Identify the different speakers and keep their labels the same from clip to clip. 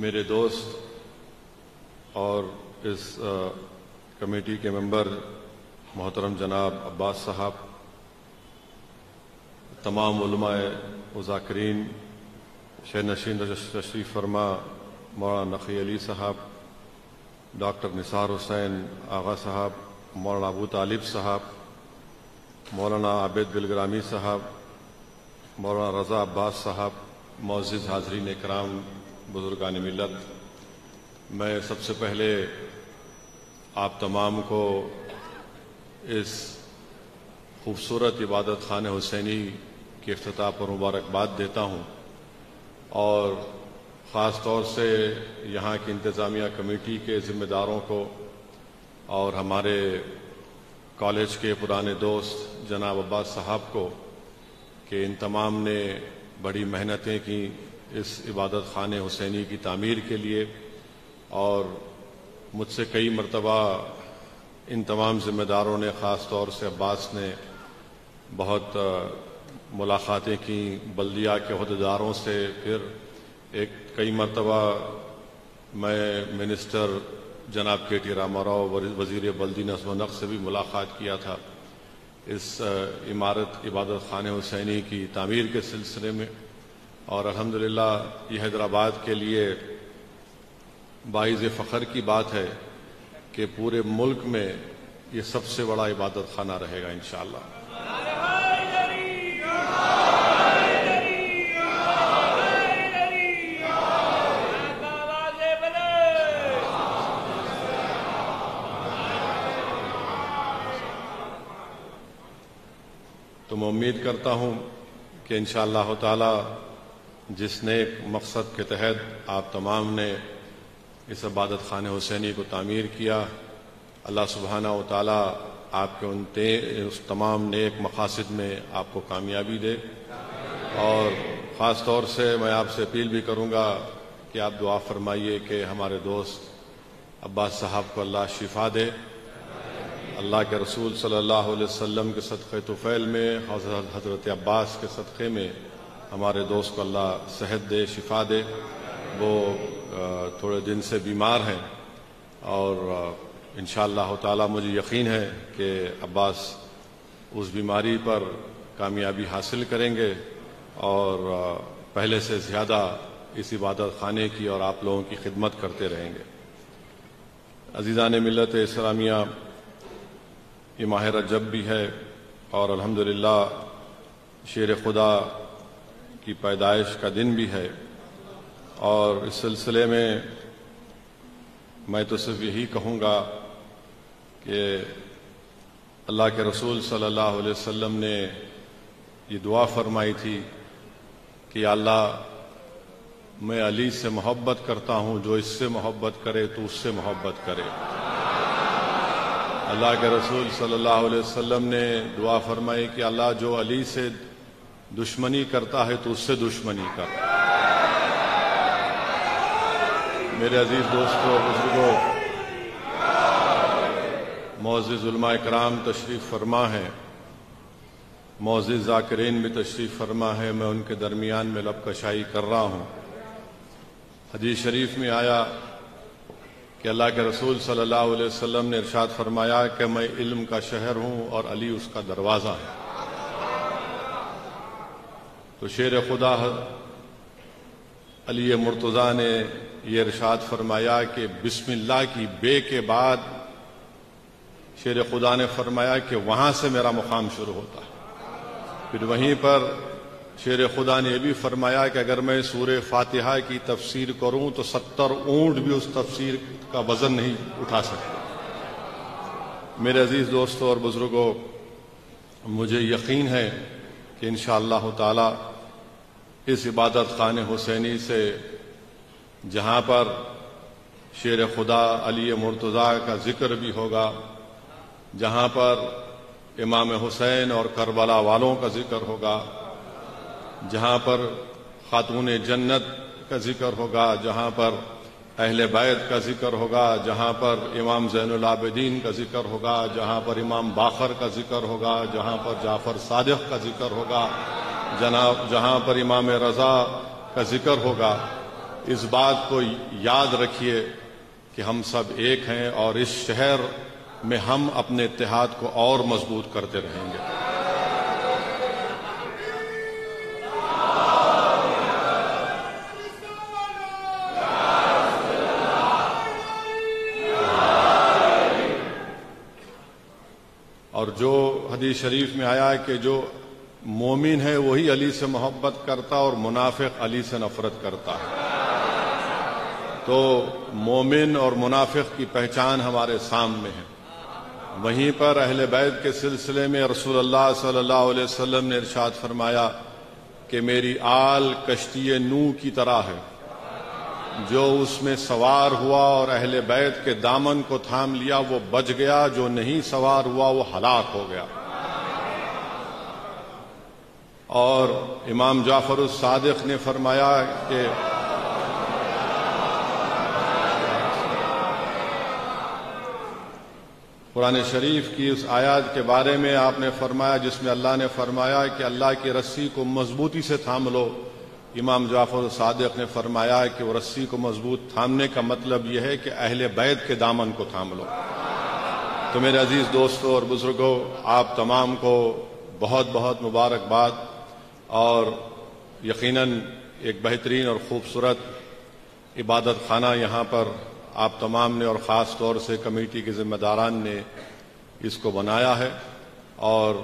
Speaker 1: میرے دوست اور اس کمیٹی کے ممبر محترم جناب عباس صاحب، تمام علماء و ذاکرین، شہ نشین تشریف فرما مولانا نقی علی صاحب، ڈاکٹر نثار حسین آغا صاحب، مولانا ابو طالب صاحب، مولانا عابد گلگرامی صاحب، مولانا رضا عباس صاحب، معزز حاضرین اکرام، بزرگان ملت، میں سب سے پہلے آپ تمام کو اس خوبصورت عبادت خانہ حسینی کے افتتاح پر مبارکباد دیتا ہوں، اور خاص طور سے یہاں کی انتظامیہ کمیٹی کے ذمہ داروں کو اور ہمارے کالج کے پرانے دوست جناب عباس صاحب کو کہ ان تمام نے بڑی محنتیں کی اس عبادت خانہ حسینی کی تعمیر کے لیے، اور مجھ سے کئی مرتبہ ان تمام ذمہ داروں نے، خاص طور سے عباس نے، بہت ملاقاتیں کی بلدیہ کے عہدیداروں سے، پھر کئی مرتبہ میں منسٹر جناب کے ٹی راما راؤ وزیر بلدی نظم و نقش سے بھی ملاقات کیا تھا اس عمارت عبادت خانہ حسینی کی تعمیر کے سلسلے میں، اور الحمدللہ یہ حیدرآباد کے لیے باعث فخر کی بات ہے کہ پورے ملک میں یہ سب سے بڑا عبادت خانہ رہے گا انشاءاللہ۔ تو میں امید کرتا ہوں کہ انشاءاللہ تعالی جس نیک مقصد کے تحت آپ تمام نے اس عبادت خانہ حسینی کو تعمیر کیا، اللہ سبحانہ و تعالی آپ کے اس تمام نیک مقاصد میں آپ کو کامیابی دے، اور خاص طور سے میں آپ سے اپیل بھی کروں گا کہ آپ دعا فرمائیے کہ ہمارے دوست عباس صاحب کو اللہ شفا دے، اللہ کے رسول صلی اللہ علیہ وسلم کے صدقہ طفیل میں حضرت عباس کے صدقے میں ہمارے دوست کو اللہ صحت دے، شفا دے۔ وہ تھوڑے دن سے بیمار ہیں، اور انشاءاللہ تعالی مجھے یقین ہے کہ عباس اس بیماری پر کامیابی حاصل کریں گے، اور پہلے سے زیادہ اس عبادت خانے کی اور آپ لوگوں کی خدمت کرتے رہیں گے۔ عزیزان ملت اسلامیہ، یہ ماہ رجب بھی ہے، اور الحمدللہ شیر خدا کی پیدائش کا دن بھی ہے، اور اس سلسلے میں میں تو صرف یہی کہوں گا کہ اللہ کے رسول صلی اللہ علیہ وسلم نے یہ دعا فرمائی تھی کہ یا اللہ، میں علی سے محبت کرتا ہوں، جو اس سے محبت کرے تو اس سے محبت کرے۔ اللہ کے رسول صلی اللہ علیہ وسلم نے دعا فرمائی کہ اللہ، جو علی سے دشمنی کرتا ہے تو اس سے دشمنی کر۔ میرے عزیز دوستو، بزرگوں، معزز علماء کرام تشریف فرما ہے، معزز ذاکرین بھی تشریف فرما ہے، میں ان کے درمیان میں لب کشائی کر رہا ہوں۔ حدیث شریف میں آیا کہ اللہ کے رسول صلی اللہ علیہ وسلم نے ارشاد فرمایا کہ میں علم کا شہر ہوں اور علی اس کا دروازہ ہے۔ تو شیر خدا علی مرتضیٰ نے یہ ارشاد فرمایا کہ بسم اللہ کی بے کے بعد شیر خدا نے فرمایا کہ وہاں سے میرا مقام شروع ہوتا ہے۔ پھر وہیں پر شیر خدا نے یہ بھی فرمایا کہ اگر میں سورہ فاتحہ کی تفسیر کروں تو 70 اونٹ بھی اس تفسیر کا وزن نہیں اٹھا سکتے۔ میرے عزیز دوستوں اور بزرگوں، مجھے یقین ہے کہ انشاءاللہ تعالی اس عبادت خانہ حسینی سے، جہاں پر شیر خدا علی مرتضیٰ کا ذکر بھی ہوگا، جہاں پر امام حسین اور کربلا والوں کا ذکر ہوگا، جہاں پر خاتون جنت کا ذکر ہوگا، جہاں پر اہل بیت کا ذکر ہوگا، جہاں پر امام زین العابدین کا ذکر ہوگا، جہاں پر امام باقر کا ذکر ہوگا، جہاں پر جعفر صادق کا ذکر ہوگا، جہاں پر امام رضا کا ذکر ہوگا، اس بات کو یاد رکھیے کہ ہم سب ایک ہیں اور اس شہر میں ہم اپنے اتحاد کو اور مضبوط کرتے رہیں گے۔ اور جو حدیث شریف میں آیا ہے کہ جو مومن ہے وہی علی سے محبت کرتا اور منافق علی سے نفرت کرتا ہے، تو مومن اور منافق کی پہچان ہمارے سامنے ہے۔ وہیں پر اہل بیت کے سلسلے میں رسول اللہ صلی اللہ علیہ وسلم نے ارشاد فرمایا کہ میری آل کشتی نوح کی طرح ہے، جو اس میں سوار ہوا اور اہل بیت کے دامن کو تھام لیا وہ بچ گیا، جو نہیں سوار ہوا وہ ہلاک ہو گیا۔ اور امام جعفر الصادق نے فرمایا کہ قرآن شریف کی اس آیات کے بارے میں آپ نے فرمایا جس میں اللہ نے فرمایا کہ اللہ کی رسی کو مضبوطی سے تھام لو، امام جعفر الصادق نے فرمایا کہ وہ رسی کو مضبوط تھامنے کا مطلب یہ ہے کہ اہل بیت کے دامن کو تھام لو۔ تو میرے عزیز دوستوں اور بزرگوں، آپ تمام کو بہت بہت مبارکباد، اور یقیناً ایک بہترین اور خوبصورت عبادت خانہ یہاں پر آپ تمام نے اور خاص طور سے کمیٹی کے ذمہ داران نے اس کو بنایا ہے، اور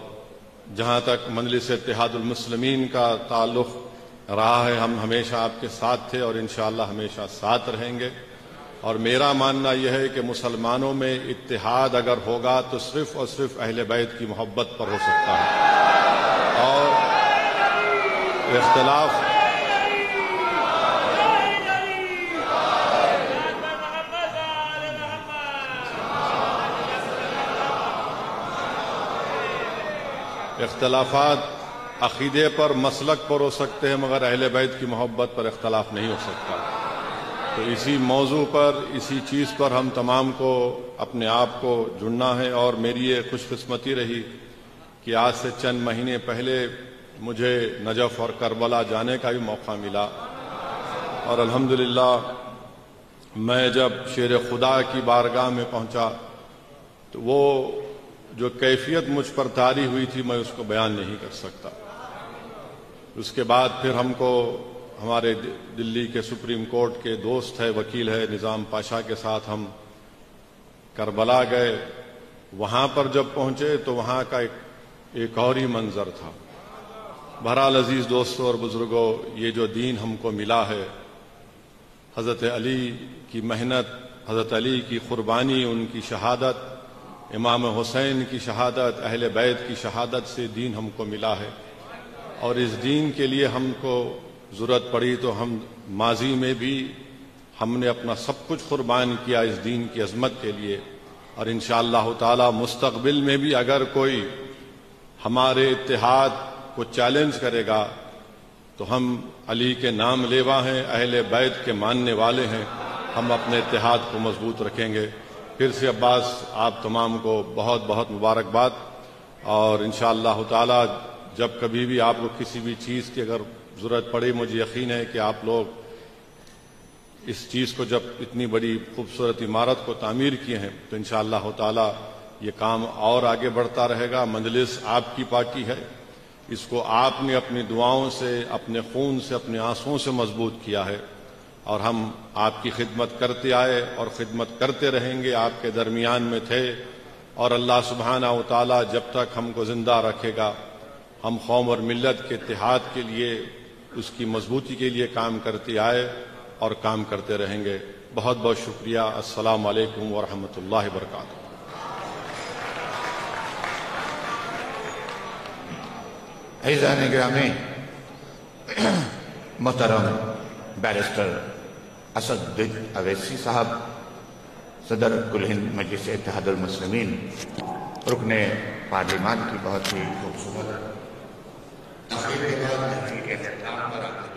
Speaker 1: جہاں تک مجلس اتحاد المسلمین کا تعلق رہا ہے ہم ہمیشہ آپ کے ساتھ تھے اور انشاءاللہ ہمیشہ ساتھ رہیں گے۔ اور میرا ماننا یہ ہے کہ مسلمانوں میں اتحاد اگر ہوگا تو صرف اور صرف اہل بیت کی محبت پر ہو سکتا ہے، اور اختلافات عقیدے پر مسلک پر ہو سکتے ہیں مگر اہل بیت کی محبت پر اختلاف نہیں ہو سکتا۔ تو اسی موضوع پر، اسی چیز پر ہم تمام کو اپنے آپ کو جڑنا ہے، اور میری یہ خوش قسمتی رہی کہ آج سے چند مہینے پہلے مجھے نجف اور کربلا جانے کا بھی موقع ملا، اور الحمدللہ میں جب شیر خدا کی بارگاہ میں پہنچا تو وہ جو کیفیت مجھ پر طاری ہوئی تھی میں اس کو بیان نہیں کر سکتا۔ اس کے بعد پھر ہم کو ہمارے دلی کے سپریم کورٹ کے دوست ہے، وکیل ہے نظام پاشا کے ساتھ ہم کربلا گئے۔ وہاں پر جب پہنچے تو وہاں کا ایک اور ہی منظر تھا۔ بہرحال عزیز دوستوں اور بزرگوں، یہ جو دین ہم کو ملا ہے، حضرت علی کی محنت، حضرت علی کی قربانی، ان کی شہادت، امام حسین کی شہادت، اہل بیت کی شہادت سے دین ہم کو ملا ہے، اور اس دین کے لیے ہم کو ضرورت پڑی تو ہم ماضی میں بھی ہم نے اپنا سب کچھ قربان کیا اس دین کی عظمت کے لیے، اور انشاءاللہ تعالی مستقبل میں بھی اگر کوئی ہمارے اتحاد کو چیلنج کرے گا تو ہم علی کے نام لیوا ہیں، اہل بیت کے ماننے والے ہیں، ہم اپنے اتحاد کو مضبوط رکھیں گے۔ پھر سے عباس آپ تمام کو بہت بہت مبارکباد، اور انشاءاللہ تعالی جب کبھی بھی آپ کو کسی بھی چیز کی اگر ضرورت پڑے، مجھے یقین ہے کہ آپ لوگ اس چیز کو جب اتنی بڑی خوبصورت عمارت کو تعمیر کیے ہیں تو انشاءاللہ تعالی یہ کام اور آگے بڑھتا رہے گا۔ مجلس آپ کی پارٹی ہے، اس کو آپ نے اپنی دعاؤں سے، اپنے خون سے، اپنے آنسوؤں سے مضبوط کیا ہے، اور ہم آپ کی خدمت کرتے آئے اور خدمت کرتے رہیں گے، آپ کے درمیان میں تھے، اور اللہ سبحانہ و تعالی جب تک ہم کو زندہ رکھے گا ہم قوم اور ملت کے اتحاد کے لیے، اس کی مضبوطی کے لیے کام کرتے آئے اور کام کرتے رہیں گے۔ بہت بہت شکریہ۔ السلام علیکم ورحمۃ اللہ وبرکاتہ۔
Speaker 2: عزیزان گرامی، محترم بیرسٹر اسدالدین اویسی صاحب، صدر کل ہند مجلس اتحاد المسلمین، رکن پارلیمان کی بہت ہی خوبصورت تقریر کے بعد